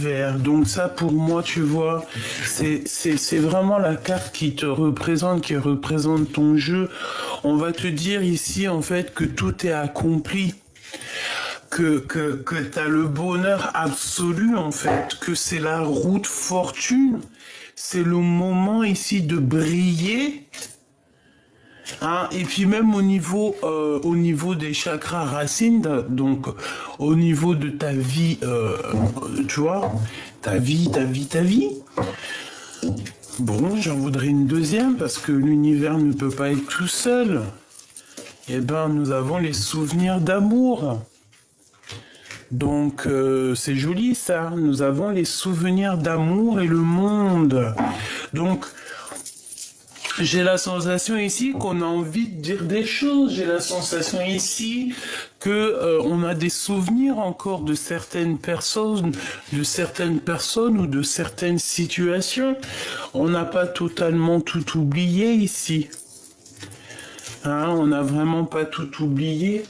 l'univers. Donc ça, pour moi, tu vois, c'est vraiment la carte qui te représente, qui représente ton jeu. On va te dire ici, en fait, que tout est accompli. Que tu as le bonheur absolu, en fait, que c'est la route fortune. C'est le moment ici de briller. Hein, et puis même au niveau des chakras racines, donc au niveau de ta vie, tu vois, ta vie. Bon, j'en voudrais une deuxième parce que l'univers ne peut pas être tout seul. Eh ben, nous avons les souvenirs d'amour. Donc, c'est joli ça. Nous avons les souvenirs d'amour et le monde. Donc, j'ai la sensation ici qu'on a envie de dire des choses. J'ai la sensation ici que on a des souvenirs encore de certaines personnes ou de certaines situations. On n'a pas totalement tout oublié ici. Hein, on n'a vraiment pas tout oublié.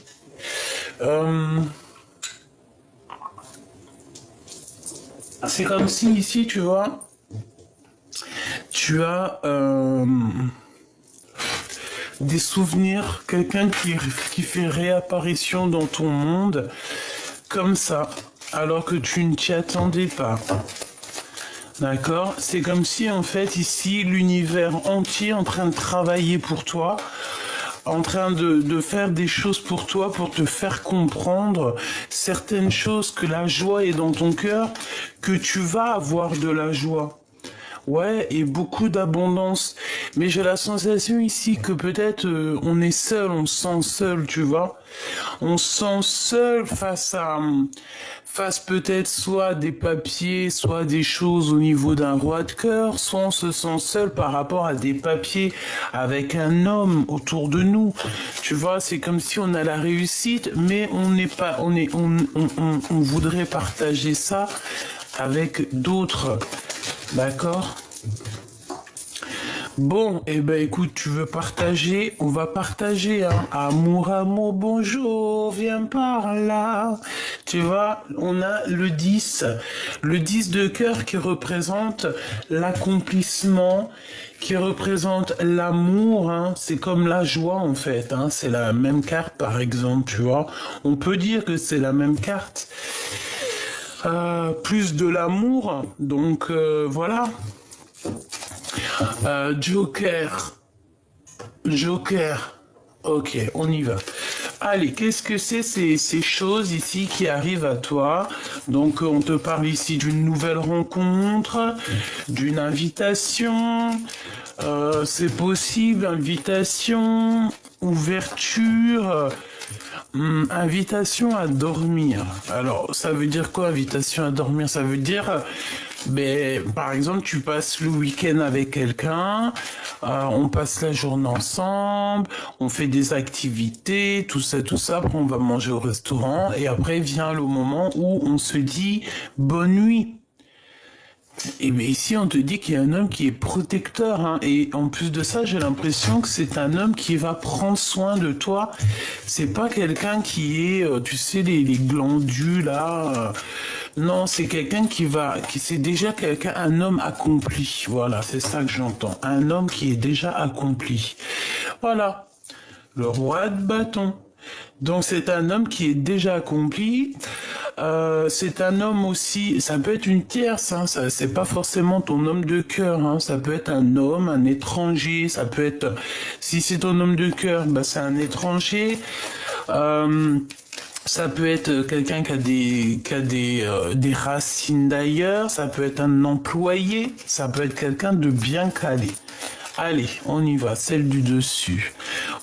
C'est comme si ici, tu vois, tu as des souvenirs, quelqu'un qui fait réapparition dans ton monde, comme ça, alors que tu ne t'y attendais pas. D'accord? C'est comme si, en fait, ici, l'univers entier est en train de travailler pour toi, en train de faire des choses pour toi, pour te faire comprendre certaines choses, que la joie est dans ton cœur, que tu vas avoir de la joie. Ouais, et beaucoup d'abondance. Mais j'ai la sensation ici que peut-être on est seul, on se sent seul, tu vois. On se sent seul face peut-être soit à des papiers, soit à des choses au niveau d'un roi de cœur, soit on se sent seul par rapport à des papiers avec un homme autour de nous. Tu vois, c'est comme si on a la réussite, mais on n'est pas, on voudrait partager ça avec d'autres. D'accord? Bon, eh ben écoute, tu veux partager? On va partager, hein. Amour, bonjour, viens par là. Tu vois, on a le 10 de cœur qui représente l'accomplissement, qui représente l'amour, hein. C'est comme la joie en fait, hein. C'est la même carte par exemple, tu vois. On peut dire que c'est la même carte. Plus de l'amour, donc voilà. Joker, ok, on y va. Allez, qu'est-ce que c'est ces choses ici qui arrivent à toi? Donc on te parle ici d'une nouvelle rencontre, d'une invitation, c'est possible, invitation, ouverture, invitation à dormir. Alors, ça veut dire quoi, invitation à dormir? Ça veut dire, par exemple, tu passes le week-end avec quelqu'un, on passe la journée ensemble, on fait des activités, tout ça, après on va manger au restaurant, et après vient le moment où on se dit bonne nuit. Et bien ici, on te dit qu'il y a un homme qui est protecteur, hein, et en plus de ça, j'ai l'impression que c'est un homme qui va prendre soin de toi. C'est pas quelqu'un qui est, tu sais, les glandus là. Non, c'est quelqu'un c'est déjà quelqu'un, un homme accompli. Voilà, c'est ça que j'entends. Un homme qui est déjà accompli. Voilà, le roi de bâton. Donc c'est un homme qui est déjà accompli. C'est un homme aussi, ça peut être une tierce, hein, c'est pas forcément ton homme de cœur, hein, ça peut être un homme, un étranger, ça peut être, si c'est ton homme de cœur, c'est un étranger. Ça peut être quelqu'un qui a des racines d'ailleurs, ça peut être un employé, ça peut être quelqu'un de bien calé. Allez, on y va, celle du dessus.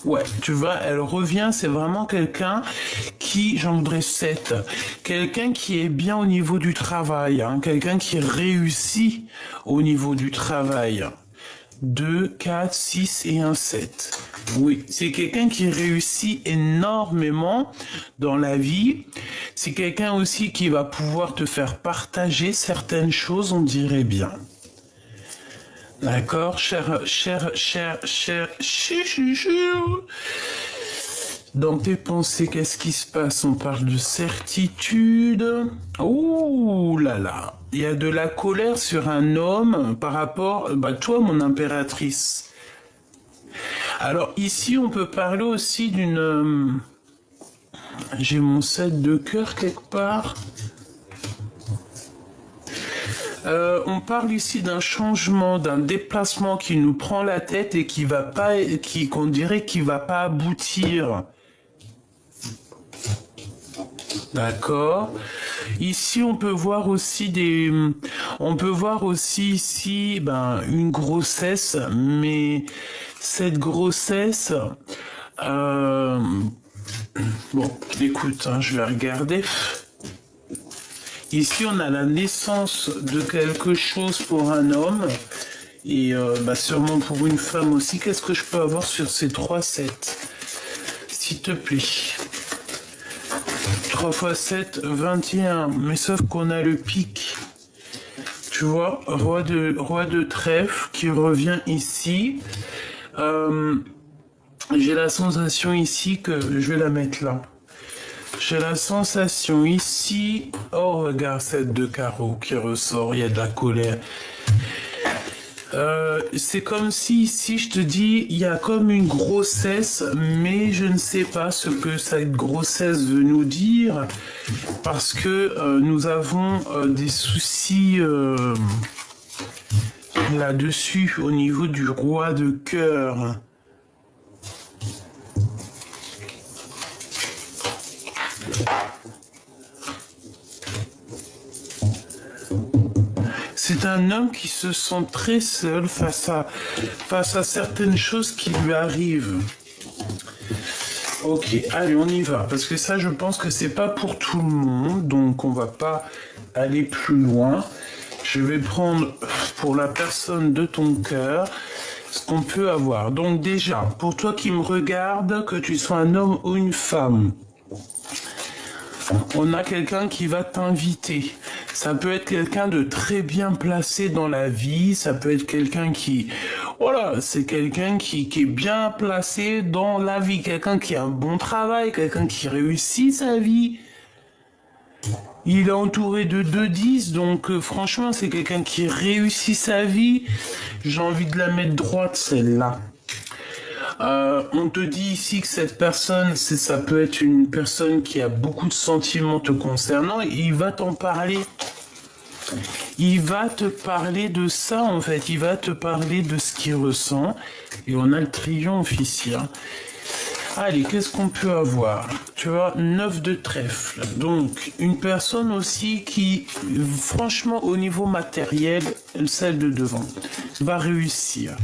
Ouais, tu vois, elle revient, c'est vraiment quelqu'un qui, j'en voudrais 7, quelqu'un qui est bien au niveau du travail, hein, quelqu'un qui réussit au niveau du travail. 2, 4, 6 et un 7. Oui, c'est quelqu'un qui réussit énormément dans la vie. C'est quelqu'un aussi qui va pouvoir te faire partager certaines choses, on dirait bien. D'accord, cher. Dans tes pensées, qu'est-ce qui se passe? On parle de certitude. Ouh là là. Il y a de la colère sur un homme par rapport, bah toi, mon impératrice. Alors ici, on peut parler aussi d'une... J'ai mon 7 de cœur quelque part. On parle ici d'un changement, d'un déplacement qui nous prend la tête et qui va pas, qu'on dirait qu'il va pas aboutir. D'accord. Ici, on peut voir aussi ici, une grossesse, mais cette grossesse, bon, écoute, hein, je vais regarder. Ici, on a la naissance de quelque chose pour un homme et sûrement pour une femme aussi. Qu'est-ce que je peux avoir sur ces 3 sets? S'il te plaît. 3 x 7, 21. Mais sauf qu'on a le pic. Tu vois, roi de trèfle qui revient ici. J'ai la sensation ici que je vais la mettre là. J'ai la sensation ici, oh regarde cette de carreau qui ressort, il y a de la colère. C'est comme si ici je te dis, il y a comme une grossesse, mais je ne sais pas ce que cette grossesse veut nous dire, parce que nous avons des soucis là-dessus au niveau du roi de cœur. C'est un homme qui se sent très seul face à certaines choses qui lui arrivent. Ok, allez, on y va. Parce que ça, je pense que c'est pas pour tout le monde. Donc, on va pas aller plus loin. Je vais prendre pour la personne de ton cœur ce qu'on peut avoir. Donc, déjà, pour toi qui me regarde, que tu sois un homme ou une femme, on a quelqu'un qui va t'inviter. Ça peut être quelqu'un de très bien placé dans la vie. Ça peut être quelqu'un qui... Voilà, c'est quelqu'un qui est bien placé dans la vie. Quelqu'un qui a un bon travail. Quelqu'un qui réussit sa vie. Il est entouré de 2-10. Donc franchement, c'est quelqu'un qui réussit sa vie. J'ai envie de la mettre droite, celle-là. On te dit ici que cette personne, ça peut être une personne qui a beaucoup de sentiments te concernant, et il va t'en parler. Il va te parler de ça, en fait. Il va te parler de ce qu'il ressent. Et on a le triomphe ici. Hein. Allez, qu'est-ce qu'on peut avoir? Tu vois, 9 de trèfle. Donc, une personne aussi qui, franchement, au niveau matériel, celle de devant, va réussir.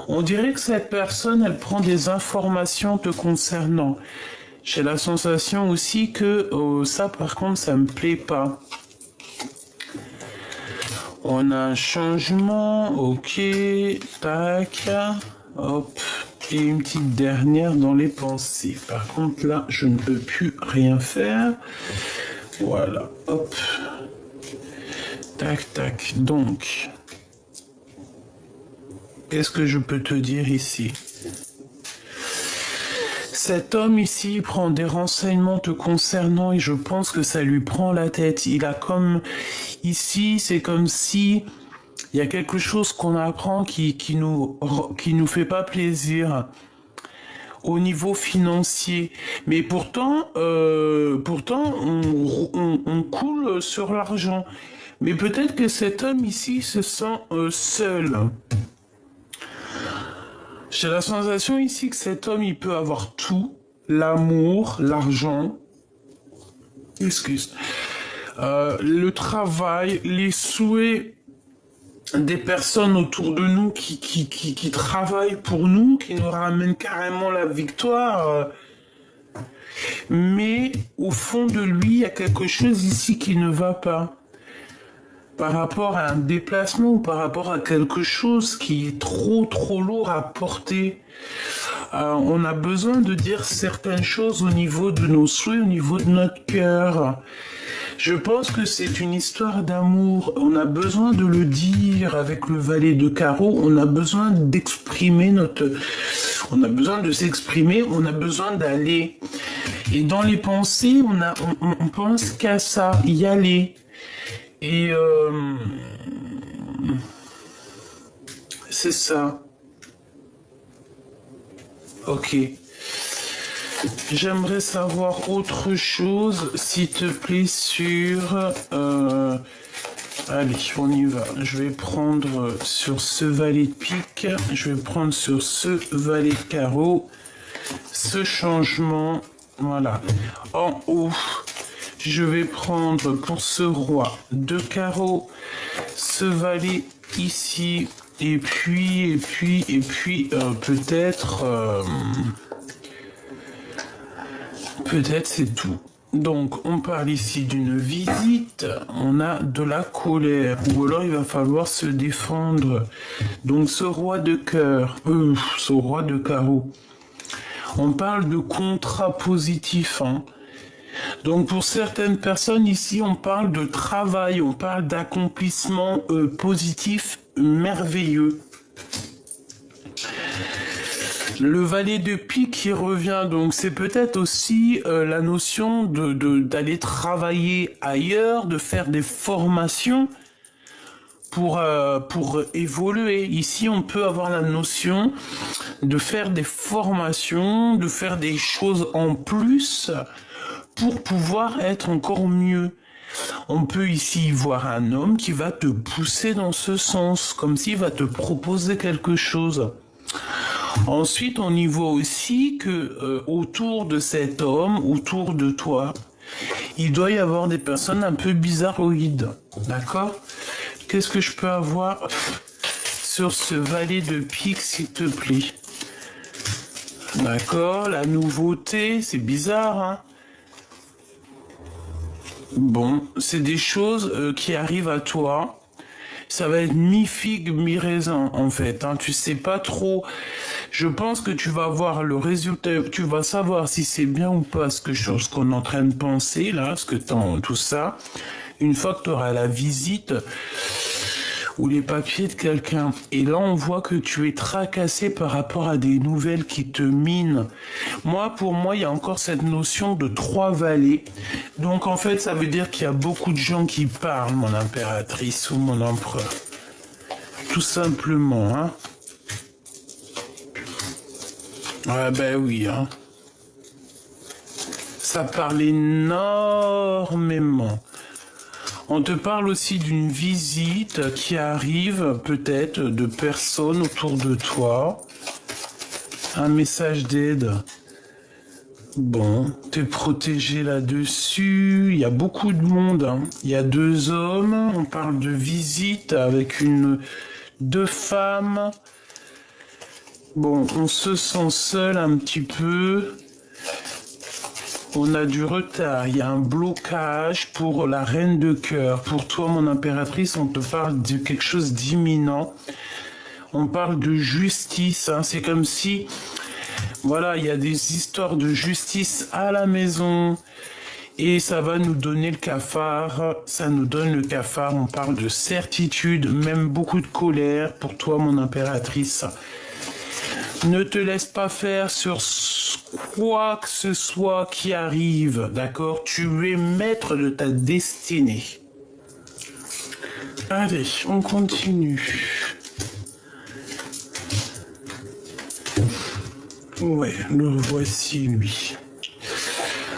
On dirait que cette personne, elle prend des informations te concernant. J'ai la sensation aussi que ça, par contre, ça me plaît pas. On a un changement, ok, tac, hop, et une petite dernière dans les pensées. Par contre, là, je ne peux plus rien faire. Voilà, hop, tac, tac, donc... Qu'est-ce que je peux te dire ici? Cet homme ici prend des renseignements te concernant et je pense que ça lui prend la tête. Il a comme... Ici, c'est comme si il y a quelque chose qu'on apprend qui nous fait pas plaisir au niveau financier. Mais pourtant, on coule sur l'argent. Mais peut-être que cet homme ici se sent seul. J'ai la sensation ici que cet homme, il peut avoir tout, l'amour, l'argent, le travail, les souhaits des personnes autour de nous qui travaillent pour nous, qui nous ramènent carrément la victoire. Mais au fond de lui, il y a quelque chose ici qui ne va pas. Par rapport à un déplacement ou par rapport à quelque chose qui est trop lourd à porter. On a besoin de dire certaines choses au niveau de nos souhaits, au niveau de notre cœur. Je pense que c'est une histoire d'amour. On a besoin de le dire avec le valet de carreau. On a besoin d'exprimer notre... On a besoin de s'exprimer. On a besoin d'aller. Et dans les pensées, on pense qu'à ça, y aller. Et c'est ça. Ok. J'aimerais savoir autre chose, s'il te plaît, sur... Allez, on y va. Je vais prendre sur ce valet de pique. Je vais prendre sur ce valet de carreau. Ce changement. Voilà. En haut, je vais prendre pour ce roi de carreau. Ce valet ici. Et puis, peut-être... Peut-être c'est tout. Donc, on parle ici d'une visite, on a de la colère, ou alors il va falloir se défendre. Donc, ce roi de cœur, ce roi de carreau, on parle de contrat positif, hein. Donc, pour certaines personnes ici, on parle de travail, on parle d'accomplissement positif merveilleux. Le valet de pique qui revient, donc c'est peut-être aussi la notion d'aller travailler ailleurs, de faire des formations pour évoluer. Ici, on peut avoir la notion de faire des formations, de faire des choses en plus pour pouvoir être encore mieux. On peut ici voir un homme qui va te pousser dans ce sens, comme s'il va te proposer quelque chose. Ensuite, on y voit aussi que autour de cet homme, autour de toi, il doit y avoir des personnes un peu bizarroïdes, d'accord? Qu'est-ce que je peux avoir sur ce valet de pique, s'il te plaît? D'accord, la nouveauté, c'est bizarre, hein? Bon, c'est des choses qui arrivent à toi. Ça va être mi-figue, mi-raisin, en fait, hein. Tu sais pas trop. Je pense que tu vas voir le résultat, tu vas savoir si c'est bien ou pas ce qu'on est en train de penser, là, tout ça. Une fois que tu auras la visite ou les papiers de quelqu'un. Et là, on voit que tu es tracassé par rapport à des nouvelles qui te minent. Pour moi, il y a encore cette notion de 3 valets. Donc, en fait, ça veut dire qu'il y a beaucoup de gens qui parlent, mon impératrice ou mon empereur. Tout simplement, hein. Ah ben oui, hein. Ça parle énormément. On te parle aussi d'une visite qui arrive peut-être de personnes autour de toi. Un message d'aide. Bon, t'es protégé là-dessus. Il y a beaucoup de monde, hein. Il y a 2 hommes. On parle de visite avec 2 femmes. Bon, on se sent seul un petit peu. On a du retard, il y a un blocage pour la reine de cœur. Pour toi, mon impératrice, on te parle de quelque chose d'imminent. On parle de justice, hein. C'est comme si, voilà, il y a des histoires de justice à la maison. Et ça va nous donner le cafard. Ça nous donne le cafard. On parle de certitude, même beaucoup de colère. Pour toi, mon impératrice. Ne te laisse pas faire sur quoi que ce soit qui arrive, d'accord? Tu es maître de ta destinée. Allez, on continue. Ouais, le voici, lui.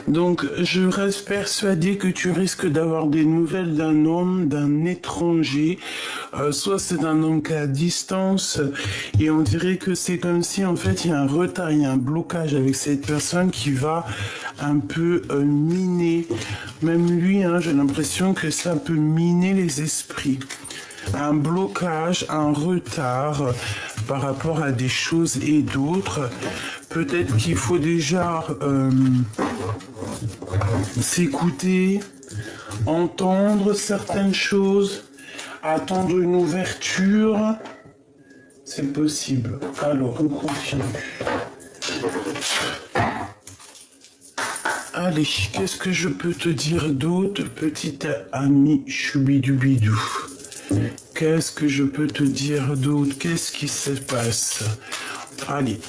Donc, je reste persuadé que tu risques d'avoir des nouvelles d'un homme, d'un étranger. Soit c'est un homme qui est à distance et on dirait que c'est comme si en fait il y a un retard, il y a un blocage avec cette personne qui va un peu miner. Même lui, hein, j'ai l'impression que ça peut miner les esprits. Un blocage, un retard par rapport à des choses et d'autres. Peut-être qu'il faut déjà s'écouter, entendre certaines choses, attendre une ouverture. C'est possible. Alors, on continue. Allez, qu'est-ce que je peux te dire d'autre, petite amie choubidou-bidou? Qu'est-ce que je peux te dire d'autre? Qu'est-ce qui se passe? Allez.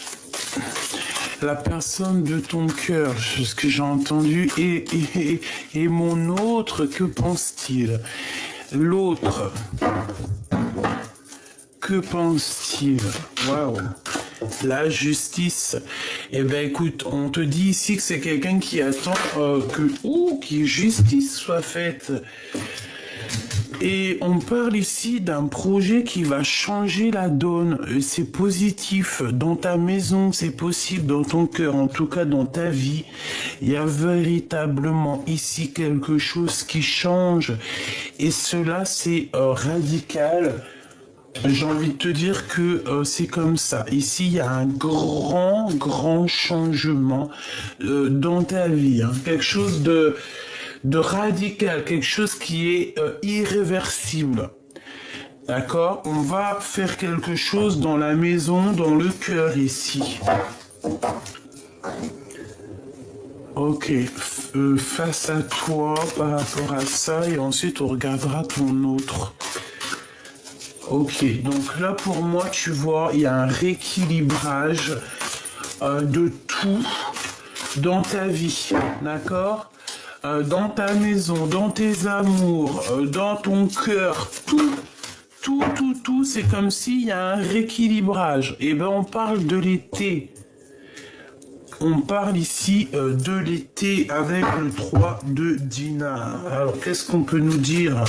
La personne de ton cœur, ce que j'ai entendu, et mon autre, que pense-t-il? L'autre, que pense-t-il? Waouh! La justice. Eh ben écoute, on te dit ici que c'est quelqu'un qui attend que justice soit faite. Et on parle ici d'un projet qui va changer la donne. C'est positif. Dans ta maison, c'est possible. Dans ton cœur, en tout cas dans ta vie, il y a véritablement ici quelque chose qui change. Et cela, c'est radical. J'ai envie de te dire que c'est comme ça. Ici, il y a un grand changement dans ta vie. Hein. Quelque chose de radical, quelque chose qui est irréversible. D'accord? On va faire quelque chose dans la maison, dans le cœur ici. Ok, face à toi par rapport à ça et ensuite on regardera ton autre. Ok, donc là pour moi tu vois, il y a un rééquilibrage de tout dans ta vie, d'accord? Dans ta maison, dans tes amours, dans ton cœur, tout, c'est comme s'il y a un rééquilibrage. Et ben on parle de l'été. On parle ici de l'été avec le 3 de dinar. Alors qu'est-ce qu'on peut nous dire?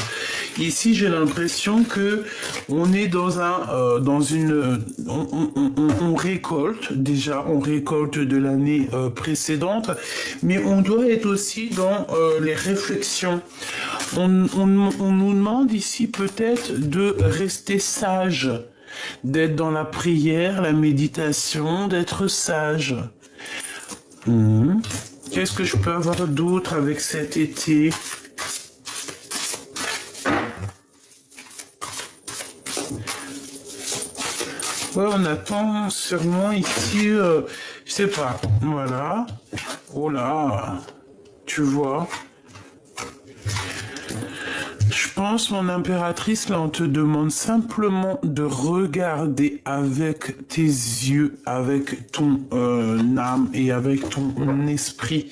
Ici j'ai l'impression que on est dans on récolte déjà, on récolte de l'année précédente, mais on doit être aussi dans les réflexions. On nous demande ici peut-être de rester sage, d'être dans la prière, la méditation, d'être sage. Qu'est-ce que je peux avoir d'autre avec cet été? Ouais, on attend sûrement ici, je sais pas, voilà. Oh là, tu vois. Je pense, mon impératrice, là, on te demande simplement de regarder avec tes yeux, avec ton âme et avec ton esprit.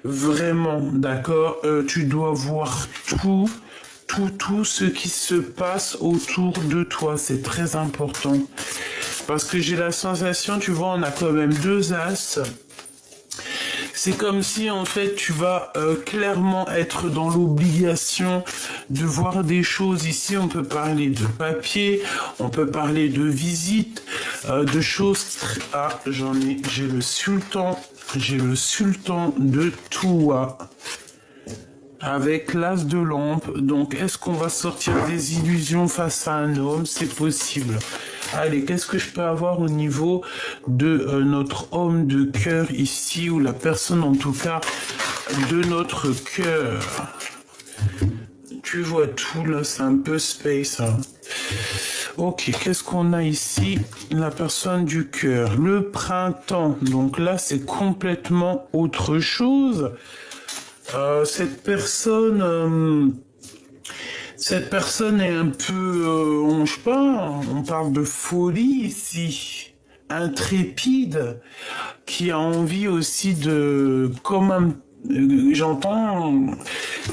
Vraiment, d'accord? Tu dois voir tout ce qui se passe autour de toi. C'est très important. Parce que j'ai la sensation, tu vois, on a quand même 2 as. C'est comme si, en fait, tu vas clairement être dans l'obligation de voir des choses. Ici, on peut parler de papier, on peut parler de visite, de choses... Ah, j'ai le sultan de Toua. Avec l'as de lampe. Donc, est-ce qu'on va sortir des illusions face à un homme? C'est possible. Allez, qu'est-ce que je peux avoir au niveau de notre homme de cœur ici, ou la personne en tout cas de notre cœur? Tu vois tout là, c'est un peu space. Hein. Ok, qu'est-ce qu'on a ici? La personne du cœur. Le printemps. Donc là, c'est complètement autre chose. Cette personne est un peu, je sais pas, on parle de folie ici, intrépide, qui a envie aussi de, j'entends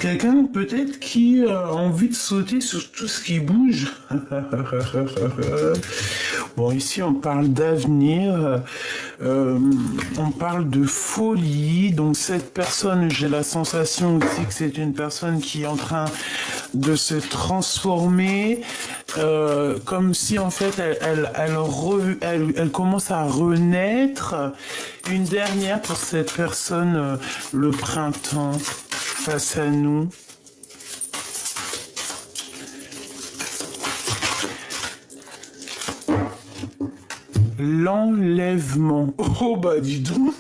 quelqu'un peut-être qui a envie de sauter sur tout ce qui bouge. Bon, ici on parle d'avenir, on parle de folie. Donc cette personne, j'ai la sensation aussi que c'est une personne qui est en train de se transformer, comme si en fait elle commence à renaître. Une dernière pour cette personne, le printemps face à nous. L'enlèvement. Oh bah dis donc,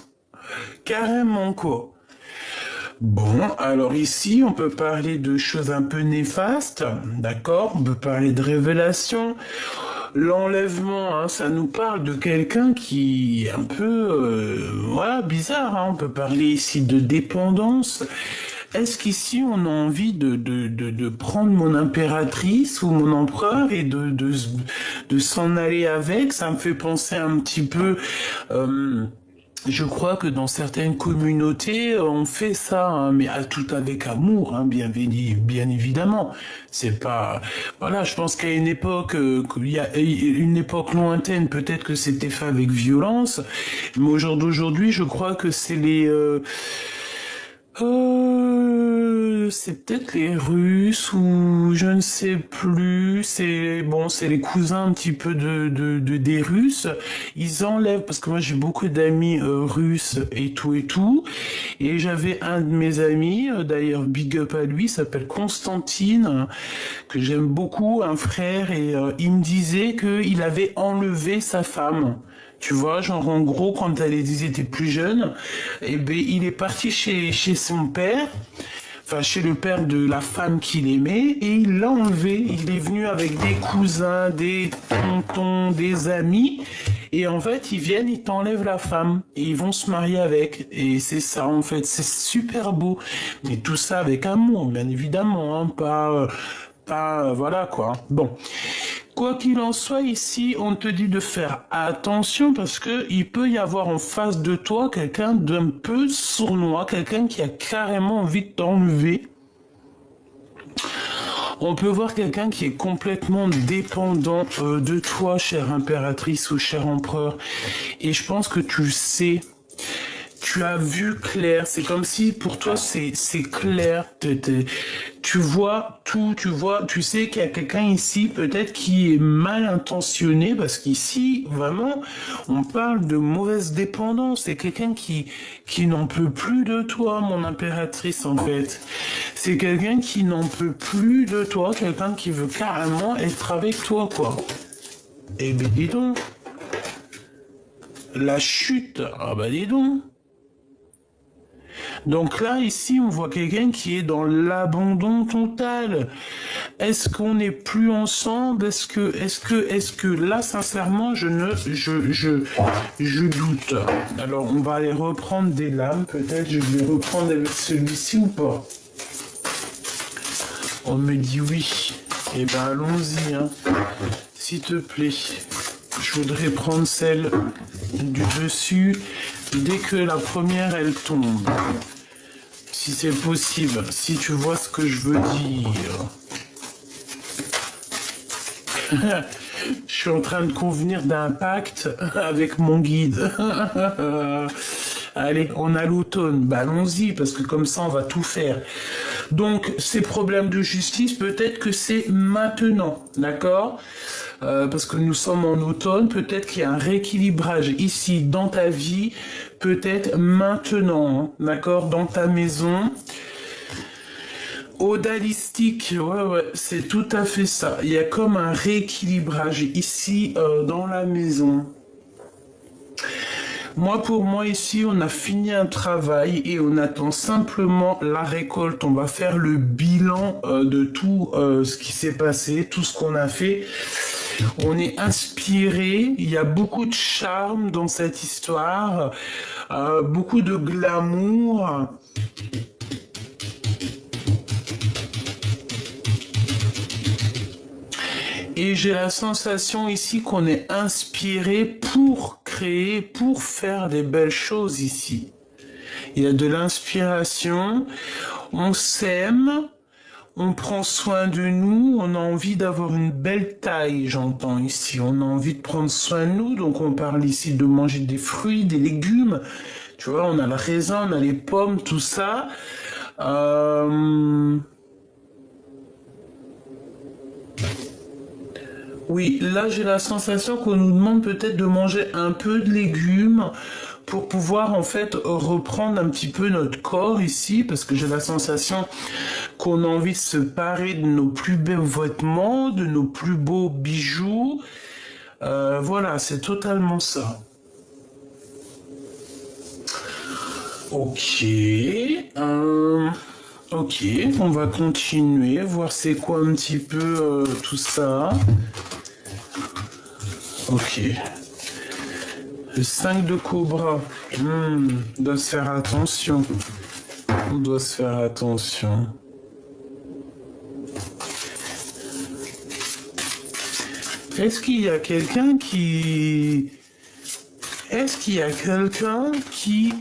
carrément quoi. Bon, alors ici, on peut parler de choses un peu néfastes, d'accord? On peut parler de révélation. l'enlèvement, hein, ça nous parle de quelqu'un qui est un peu, voilà, bizarre, hein. On peut parler ici de dépendance. Est-ce qu'ici on a envie de prendre mon impératrice ou mon empereur et de s'en aller avec? Ça me fait penser un petit peu... je crois que dans certaines communautés, on fait ça, hein, mais tout avec amour, hein, bien évidemment. C'est pas, voilà, je pense qu'à une époque, qu'il y a une époque lointaine, peut-être que c'était fait avec violence, mais au jour d'aujourd'hui, je crois que c'est c'est peut-être les Russes ou je ne sais plus. C'est bon, c'est les cousins un petit peu des Russes. Ils enlèvent parce que moi j'ai beaucoup d'amis russes et tout. Et j'avais un de mes amis, d'ailleurs big up à lui, il s'appelle Constantine, que j'aime beaucoup, un frère, et il me disait qu'il avait enlevé sa femme. Tu vois, genre en gros, quand ils étaient plus jeunes, eh ben, il est parti chez son père, enfin chez le père de la femme qu'il aimait, et il l'a enlevé. Il est venu avec des cousins, des tontons, des amis, et en fait, ils viennent, ils t'enlèvent la femme, et ils vont se marier avec. Et c'est ça, en fait, c'est super beau. Mais tout ça avec amour, bien évidemment, hein, pas, voilà quoi. Bon. Quoi qu'il en soit, ici, on te dit de faire attention parce que il peut y avoir en face de toi quelqu'un d'un peu sournois, quelqu'un qui a carrément envie de t'enlever. On peut voir quelqu'un qui est complètement dépendant de toi, chère impératrice ou cher empereur. Et je pense que tu le sais. Tu as vu clair, c'est comme si pour toi c'est clair, tu vois tout, tu sais qu'il y a quelqu'un ici peut-être qui est mal intentionné parce qu'ici vraiment on parle de mauvaise dépendance, c'est quelqu'un qui n'en peut plus de toi, mon impératrice en fait. C'est quelqu'un qui n'en peut plus de toi, quelqu'un qui veut carrément être avec toi quoi. Eh ben dis donc, la chute, ah bah dis donc. Donc là, ici, on voit quelqu'un qui est dans l'abandon total. Est-ce qu'on n'est plus ensemble? Est-ce que là, sincèrement, je doute. Alors, on va aller reprendre des lames. Peut-être, je vais reprendre avec celui-ci ou pas? On me dit oui. Eh ben, allons-y, hein. S'il te plaît. Je voudrais prendre celle du dessus dès que la première elle tombe. Si c'est possible, si tu vois ce que je veux dire. Je suis en train de convenir d'un pacte avec mon guide. Allez, on a l'automne, bah allons-y, parce que comme ça on va tout faire. Donc, ces problèmes de justice, peut-être que c'est maintenant, d'accord? Parce que nous sommes en automne, peut-être qu'il y a un rééquilibrage ici dans ta vie, peut-être maintenant, hein, d'accord, dans ta maison. Odalistique, ouais, c'est tout à fait ça. Il y a comme un rééquilibrage ici dans la maison. Moi, pour moi, ici, on a fini un travail et on attend simplement la récolte. On va faire le bilan de tout ce qui s'est passé, tout ce qu'on a fait. On est inspiré, il y a beaucoup de charme dans cette histoire, beaucoup de glamour. Et j'ai la sensation ici qu'on est inspiré pour créer, pour faire des belles choses ici. Il y a de l'inspiration, on s'aime, on prend soin de nous, on a envie d'avoir une belle taille, j'entends ici. On a envie de prendre soin de nous, donc on parle ici de manger des fruits, des légumes. Tu vois, on a le raisin, on a les pommes, tout ça. Oui, là j'ai la sensation qu'on nous demande peut-être de manger un peu de légumes pour pouvoir en fait reprendre un petit peu notre corps ici, parce que j'ai la sensation qu'on a envie de se parer de nos plus beaux vêtements, de nos plus beaux bijoux. Voilà, c'est totalement ça. Ok. Ok, on va continuer, voir c'est quoi un petit peu tout ça. Ok. Le 5 de cobra. On doit se faire attention. On doit se faire attention. Est-ce qu'il y a quelqu'un qui... Est-ce qu'il y a quelqu'un qui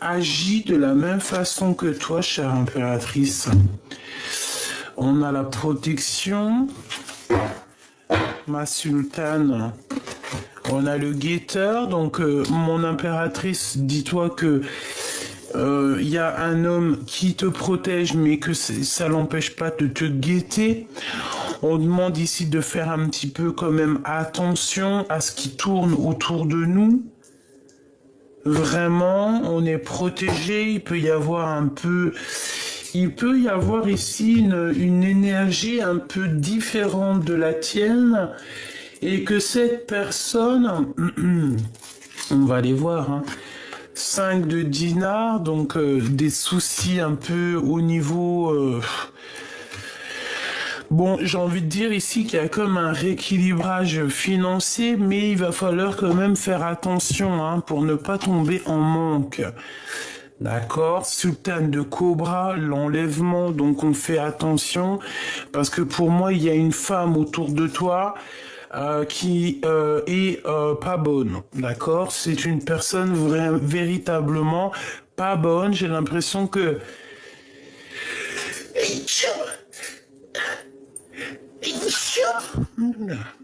agit de la même façon que toi, chère impératrice? On a la protection, ma sultane. On a le guetteur, donc mon impératrice, dis-toi que il y a un homme qui te protège, mais que ça l'empêche pas de te guetter. On demande ici de faire un petit peu quand même attention à ce qui tourne autour de nous. Vraiment, on est protégé. Il peut y avoir un peu... Il peut y avoir ici une énergie un peu différente de la tienne. Et que cette personne... on va aller voir, hein. 5 de dinars, donc des soucis un peu au niveau... Bon, j'ai envie de dire ici qu'il y a comme un rééquilibrage financier, mais il va falloir quand même faire attention hein, pour ne pas tomber en manque. D'accord, sultane de cobra, l'enlèvement, donc on fait attention, parce que pour moi, il y a une femme autour de toi qui est pas bonne, d'accord? C'est une personne véritablement pas bonne, j'ai l'impression que...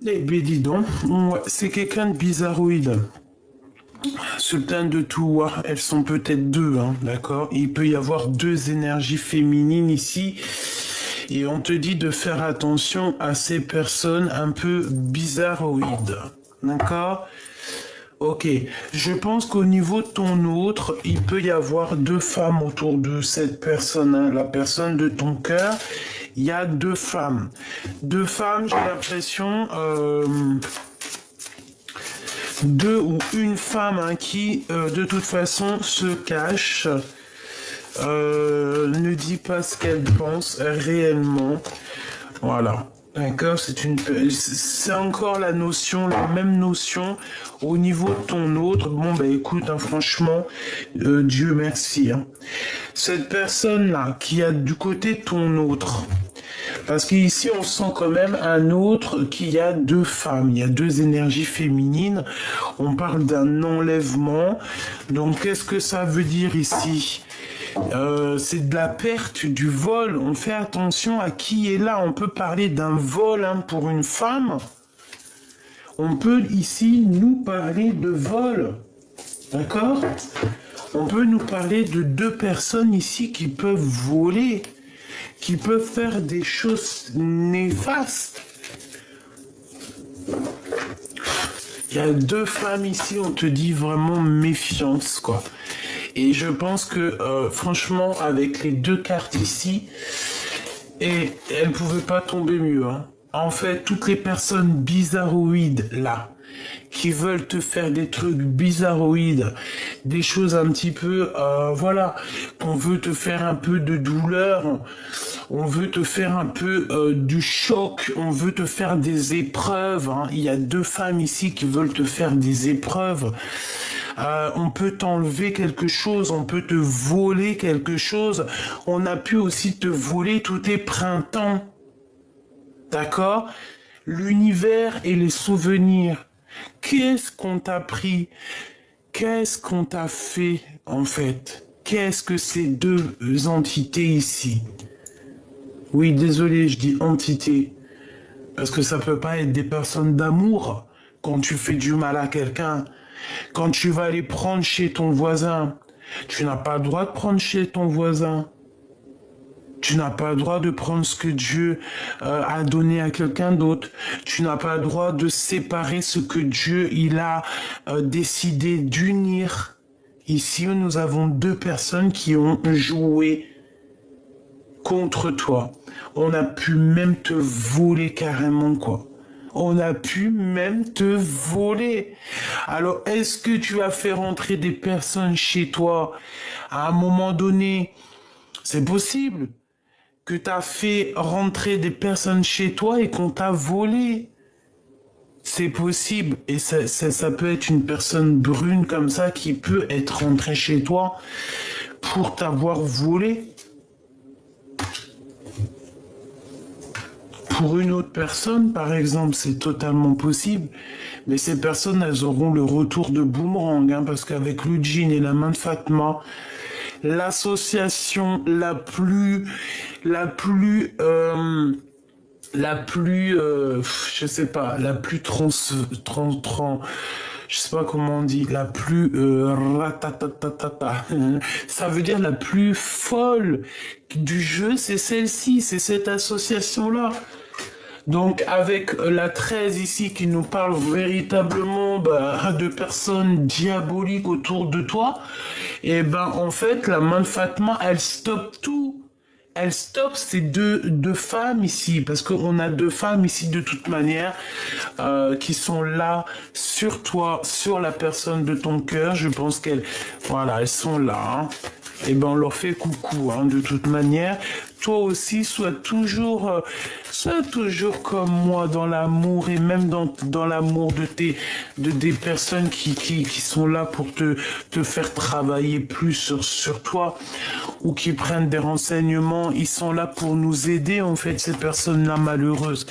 Eh bien, dis donc, c'est quelqu'un de bizarroïde. Sultane de Toua, elles sont peut-être deux, hein, d'accord? Il peut y avoir deux énergies féminines ici. Et on te dit de faire attention à ces personnes un peu bizarroïdes. D'accord? Ok. Je pense qu'au niveau de ton autre, il peut y avoir deux femmes autour de cette personne, hein, la personne de ton cœur. Il y a deux femmes. Deux femmes, j'ai l'impression... deux ou une femme hein, qui, de toute façon, se cache, ne dit pas ce qu'elle pense réellement. Voilà. D'accord, c'est encore la notion, la même notion au niveau de ton autre. Bon, bah écoute, hein, franchement, Dieu merci. Hein. Cette personne-là qui a du côté de ton autre, parce qu'ici, on sent quand même un autre qu'il y a deux femmes, il y a deux énergies féminines. On parle d'un enlèvement. Donc, qu'est-ce que ça veut dire ici? C'est de la perte, du vol. On fait attention à qui est là. On peut parler d'un vol hein, pour une femme. On peut ici nous parler de vol. D'accord? On peut nous parler de deux personnes ici qui peuvent voler, qui peuvent faire des choses néfastes. Il y a deux femmes ici, on te dit vraiment méfiance, quoi. Et je pense que, franchement, avec les deux cartes ici, et elles ne pouvaient pas tomber mieux. Hein. En fait, toutes les personnes bizarroïdes, là, qui veulent te faire des trucs bizarroïdes, des choses un petit peu, voilà, on veut te faire un peu de douleur, on veut te faire un peu du choc, on veut te faire des épreuves. Hein. Il y a deux femmes ici qui veulent te faire des épreuves. On peut t'enlever quelque chose, on peut te voler quelque chose. On a pu aussi te voler tous tes printemps. D'accord? L'univers et les souvenirs. Qu'est-ce qu'on t'a pris? Qu'est-ce qu'on t'a fait, en fait? Qu'est-ce que ces deux entités ici? Oui, désolé, je dis entité. Parce que ça peut pas être des personnes d'amour quand tu fais du mal à quelqu'un. Quand tu vas aller prendre chez ton voisin, tu n'as pas le droit de prendre chez ton voisin. Tu n'as pas le droit de prendre ce que Dieu a donné à quelqu'un d'autre. Tu n'as pas le droit de séparer ce que Dieu il a décidé d'unir. Ici, nous avons deux personnes qui ont joué contre toi. On a pu même te voler carrément, quoi. On a pu même te voler. Alors, est-ce que tu as fait rentrer des personnes chez toi à un moment donné? C'est possible que tu as fait rentrer des personnes chez toi et qu'on t'a volé. C'est possible, et ça peut être une personne brune comme ça qui peut être rentrée chez toi pour t'avoir volé. Pour une autre personne, par exemple, c'est totalement possible, mais ces personnes, elles auront le retour de boomerang, hein, parce qu'avec le djinn et la main de Fatma, l'association je sais pas, la plus je sais pas comment on dit, la plus ratatatata. Ça veut dire la plus folle du jeu, c'est celle-ci, c'est cette association-là. Donc avec la 13 ici qui nous parle véritablement de personnes diaboliques autour de toi, et ben en fait la main de Fatma elle stoppe tout. Elle stoppe ces deux femmes ici, parce qu'on a deux femmes ici de toute manière qui sont là sur toi, sur la personne de ton cœur. Je pense voilà, elles sont là. Hein. Et ben on leur fait coucou, hein, de toute manière. Toi aussi, sois toujours comme moi dans l'amour et même dans l'amour des personnes qui sont là pour te faire travailler plus sur toi ou qui prennent des renseignements. Ils sont là pour nous aider, en fait, ces personnes-là malheureuses.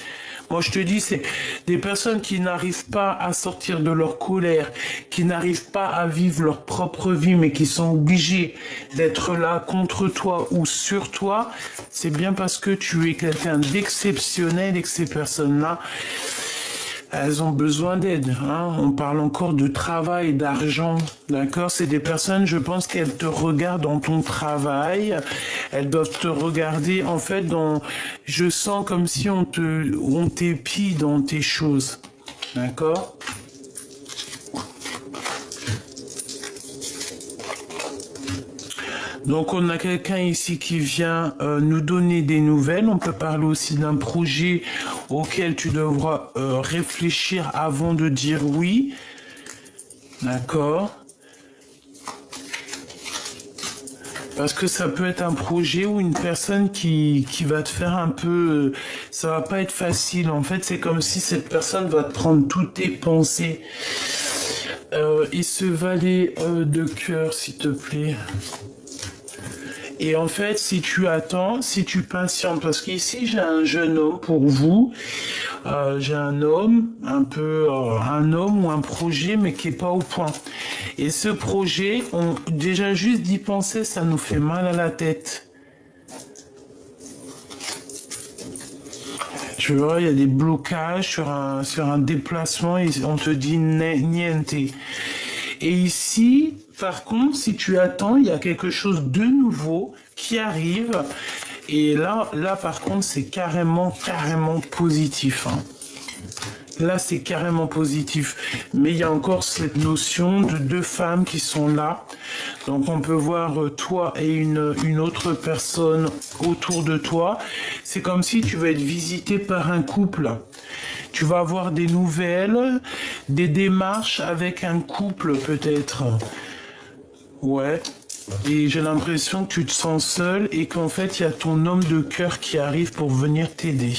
Moi, je te dis, c'est des personnes qui n'arrivent pas à sortir de leur colère, qui n'arrivent pas à vivre leur propre vie, mais qui sont obligés d'être là contre toi ou sur toi. C'est bien parce que tu es quelqu'un d'exceptionnel et que ces personnes-là, elles ont besoin d'aide. Hein. On parle encore de travail, d'argent, d'accord? C'est des personnes, je pense qu'elles te regardent dans ton travail. Elles doivent te regarder, en fait, je sens comme si on t'épie dans tes choses, d'accord? Donc on a quelqu'un ici qui vient nous donner des nouvelles. On peut parler aussi d'un projet auquel tu devras réfléchir avant de dire oui. D'accord. Parce que ça peut être un projet ou une personne qui va te faire un peu... ça va pas être facile. En fait, c'est comme si cette personne va te prendre toutes tes pensées. Et ce valet de cœur, s'il te plaît. Et en fait, si tu attends, si tu patientes, parce qu'ici j'ai un jeune homme pour vous, j'ai un homme, un homme ou un projet, mais qui est pas au point. Et ce projet, déjà juste d'y penser, ça nous fait mal à la tête. Tu vois, il y a des blocages sur un déplacement et on te dit niente. Et ici, par contre, si tu attends, il y a quelque chose de nouveau qui arrive. Et là par contre, c'est carrément positif. Hein. Là, c'est carrément positif. Mais il y a encore cette notion de deux femmes qui sont là. Donc, on peut voir toi et une autre personne autour de toi. C'est comme si tu vas être visité par un couple. Tu vas avoir des nouvelles, des démarches avec un couple peut-être. Ouais. Et j'ai l'impression que tu te sens seul et qu'en fait, il y a ton homme de cœur qui arrive pour venir t'aider.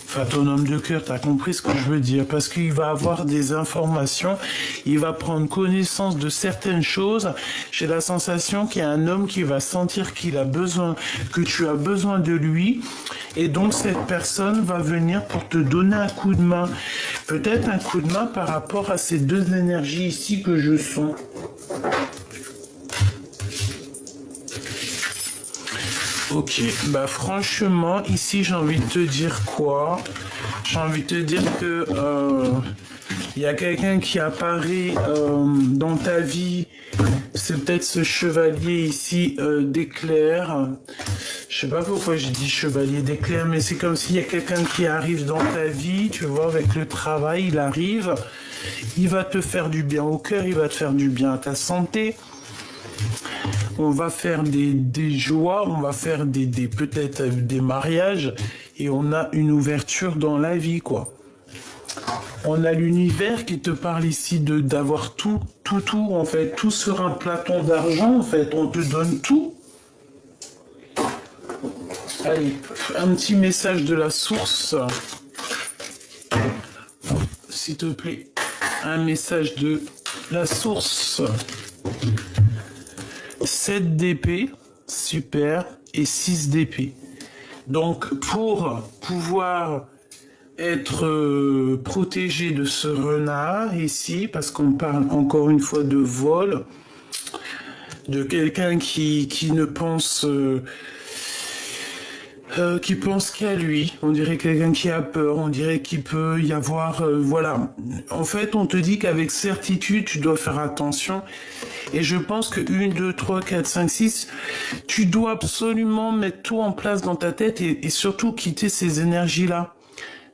Enfin, ton homme de cœur, t'as compris ce que je veux dire, parce qu'il va avoir des informations, il va prendre connaissance de certaines choses. J'ai la sensation qu'il y a un homme qui va sentir qu'il a besoin, que tu as besoin de lui, et donc cette personne va venir pour te donner un coup de main. Peut-être un coup de main par rapport à ces deux énergies ici que je sens. Ok, bah franchement, ici j'ai envie de te dire quoi? J'ai envie de te dire que y a quelqu'un qui apparaît dans ta vie. C'est peut-être ce chevalier ici d'éclair. Je sais pas pourquoi j'ai dit chevalier d'éclair, mais c'est comme s'il y a quelqu'un qui arrive dans ta vie, tu vois, avec le travail, il arrive, il va te faire du bien au cœur, il va te faire du bien à ta santé. On va faire des joies, on va faire peut-être des mariages et on a une ouverture dans la vie, quoi. On a l'univers qui te parle ici d'avoir tout, en fait, tout sur un plateau d'argent, en fait, on te donne tout. Allez, un petit message de la source. s'il te plaît, un message de la source. 7 d'épée, super, et 6 d'épée. Donc, pour pouvoir être protégé de ce renard ici, parce qu'on parle encore une fois de vol, de quelqu'un qui ne pense... qui pense qu'à lui, on dirait quelqu'un qui a peur, on dirait qu'il peut y avoir, voilà. En fait, on te dit qu'avec certitude, tu dois faire attention. Et je pense que 1, 2, 3, 4, 5, 6, tu dois absolument mettre tout en place dans ta tête et surtout quitter ces énergies-là.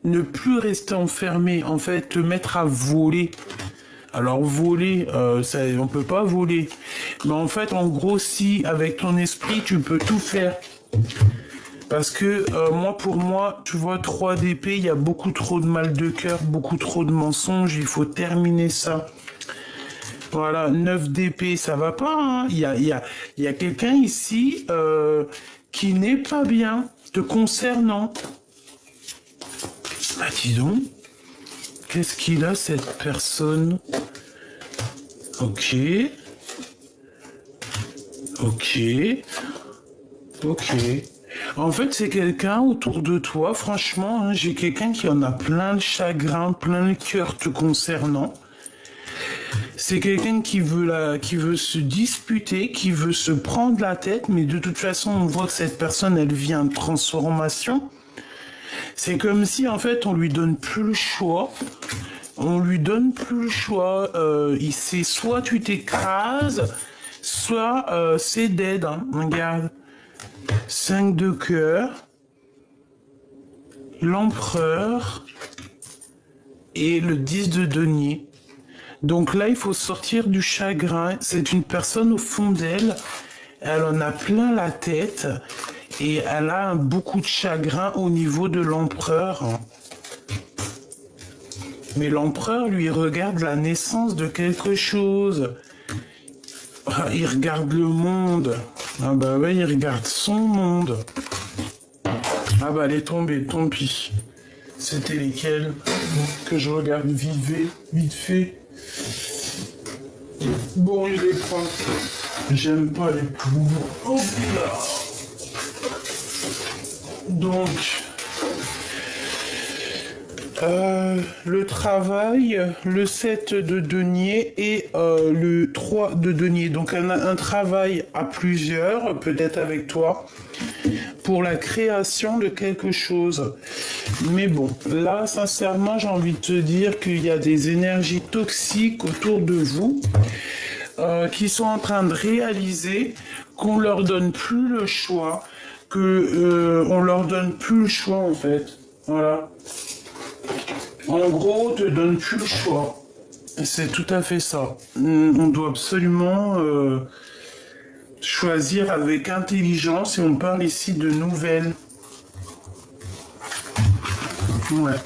Ne plus rester enfermé, en fait, te mettre à voler. Alors voler, ça, on peut pas voler. Mais en fait, en gros, si avec ton esprit, tu peux tout faire. Parce que pour moi, tu vois, 3 d'épée, il y a beaucoup trop de mal de cœur, beaucoup trop de mensonges, il faut terminer ça. Voilà, 9 d'épée, ça va pas, hein. Il y a quelqu'un ici qui n'est pas bien te concernant. Ah, dis donc, qu'est-ce qu'il a cette personne? Ok. Ok. Ok. En fait, c'est quelqu'un autour de toi, franchement, hein, j'ai quelqu'un qui en a plein de chagrin, plein de cœur te concernant. C'est quelqu'un qui veut se disputer, qui veut se prendre la tête, mais de toute façon, on voit que cette personne, elle vient de transformation. C'est comme si, en fait, on lui donne plus le choix. On lui donne plus le choix. C'est soit tu t'écrases, soit c'est dead. Hein. Regarde. 5 de cœur, l'empereur et le 10 de denier. Donc là, il faut sortir du chagrin. C'est une personne au fond d'elle. Elle en a plein la tête et elle a beaucoup de chagrin au niveau de l'empereur. Mais l'empereur, lui, regarde la naissance de quelque chose. Il regarde le monde. Ah bah ouais, il regarde son monde. Ah bah elle est tombée, tant pis. C'était lesquels que je regarde vite fait. Bon, je les prends. J'aime pas les plombs. Hop là. Donc... le travail, le 7 de denier et le 3 de denier. Donc un travail à plusieurs, peut-être avec toi, pour la création de quelque chose. Mais bon, là, sincèrement, j'ai envie de te dire qu'il y a des énergies toxiques autour de vous qui sont en train de réaliser qu'on leur donne plus le choix, on leur donne plus le choix en fait. Voilà. En gros, on te donne plus le choix. C'est tout à fait ça. On doit absolument choisir avec intelligence et on parle ici de nouvelles. Ouais.